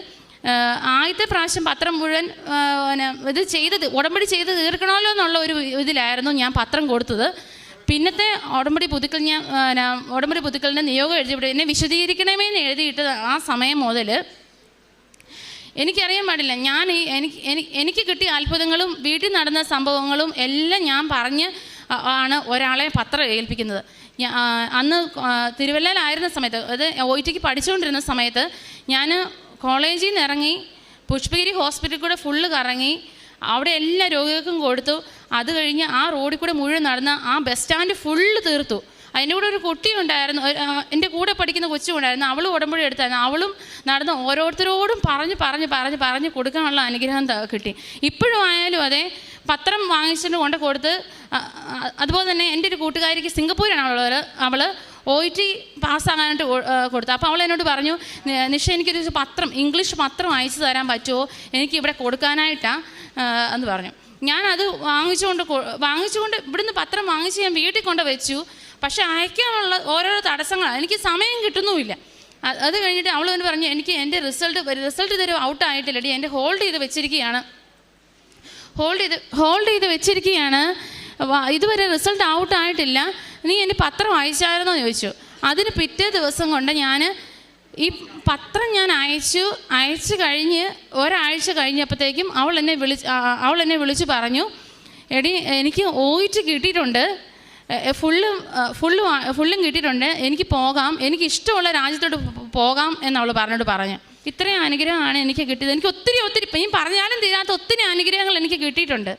ആദ്യത്തെ പ്രാവശ്യം പത്രം മുഴുവൻ ഉടമ്പടി ചെയ്ത് തീർക്കണമല്ലോ എന്നുള്ള ഒരു ഇതിലായിരുന്നു ഞാൻ പത്രം കൊടുത്തത്. പിന്നത്തെ ഉടമ്പടി പുതുക്കലിൻ്റെ നിയോഗം എഴുതിവിടെ എന്നെ വിശദീകരിക്കണമെന്ന് എഴുതിയിട്ട് ആ സമയം മുതൽ എനിക്കറിയാൻ പാടില്ല, എനിക്ക് കിട്ടിയ അത്ഭുതങ്ങളും വീട്ടിൽ നടന്ന സംഭവങ്ങളും എല്ലാം ഞാൻ പറഞ്ഞ് ആണ് ഒരാളെ പത്രം ഏൽപ്പിക്കുന്നത്. അന്ന് തിരുവല്ലയിലായിരുന്ന സമയത്ത്, അത് OITക്ക് പഠിച്ചുകൊണ്ടിരുന്ന സമയത്ത് ഞാൻ കോളേജിൽ നിന്ന് ഇറങ്ങി പുഷ്പഗിരി ഹോസ്പിറ്റലിൽ കൂടെ ഫുള്ള് കറങ്ങി അവിടെ എല്ലാ രോഗികൾക്കും കൊടുത്തു. അത് കഴിഞ്ഞ് ആ റോഡിൽ കൂടെ മുഴുവൻ നടന്ന ആ ബസ് സ്റ്റാൻഡ് ഫുള്ള് തീർത്തു. അതിൻ്റെ കൂടെ ഒരു കുട്ടി ഉണ്ടായിരുന്നു, എൻ്റെ കൂടെ പഠിക്കുന്ന കൊച്ചും ഉണ്ടായിരുന്നു, അവളും ഉടമ്പടി എടുത്തായിരുന്നു. അവളും നടന്ന് ഓരോരുത്തരോടും പറഞ്ഞ് കൊടുക്കാനുള്ള അനുഗ്രഹം കിട്ടി. ഇപ്പോഴും ആയാലും അതെ, പത്രം വാങ്ങിച്ചിട്ട് കൊണ്ട് കൊടുത്ത്. അതുപോലെ തന്നെ എൻ്റെ ഒരു കൂട്ടുകാരിക്ക് സിംഗപ്പൂരാണ് അവൾ OIT പാസ്സാകാനായിട്ട് കൊടുത്തു. അപ്പോൾ അവൾ എന്നോട് പറഞ്ഞു, നിഷ എനിക്കൊരു ഇംഗ്ലീഷ് പത്രം അയച്ചു തരാൻ പറ്റുമോ, എനിക്കിവിടെ കൊടുക്കാനായിട്ടാണ് എന്ന് പറഞ്ഞു. ഞാനത് വാങ്ങിച്ചുകൊണ്ട് ഇവിടുന്ന് പത്രം വാങ്ങിച്ച് ഞാൻ വീട്ടിൽ കൊണ്ട് വെച്ചു. പക്ഷെ അയക്കാനുള്ള ഓരോരോ തടസ്സങ്ങൾ, എനിക്ക് സമയം കിട്ടുന്നുമില്ല. അത് കഴിഞ്ഞിട്ട് അവൾ തന്നെ പറഞ്ഞു, എനിക്ക് എൻ്റെ റിസൾട്ട് ഇതൊരു ഔട്ടായിട്ടില്ലടി, എൻ്റെ ഹോൾഡ് ചെയ്ത് വെച്ചിരിക്കുകയാണ്, ഇതുവരെ റിസൾട്ട് ഔട്ടായിട്ടില്ല, നീ എൻ്റെ പത്രം അയച്ചായിരുന്നോ ചോദിച്ചു. അതിന് പിറ്റേ ദിവസം കൊണ്ട് ഞാൻ ഈ പത്രം ഞാൻ അയച്ചു കഴിഞ്ഞ് ഒരാഴ്ച കഴിഞ്ഞപ്പോഴത്തേക്കും അവൾ എന്നെ വിളിച്ച് പറഞ്ഞു, എടി എനിക്ക് OIT കിട്ടിയിട്ടുണ്ട്, ഫുള്ളും കിട്ടിയിട്ടുണ്ട്, എനിക്ക് പോകാം, എനിക്ക് ഇഷ്ടമുള്ള രാജ്യത്തോട്ട് പോകാം എന്നവൾ പറഞ്ഞു. ഇത്രയും അനുഗ്രഹമാണ് എനിക്ക് കിട്ടിയത്. എനിക്ക് ഒത്തിരി ഇപ്പം പറഞ്ഞാലും തീരാത്ത ഒത്തിരി അനുഗ്രഹങ്ങൾ എനിക്ക് കിട്ടിയിട്ടുണ്ട്.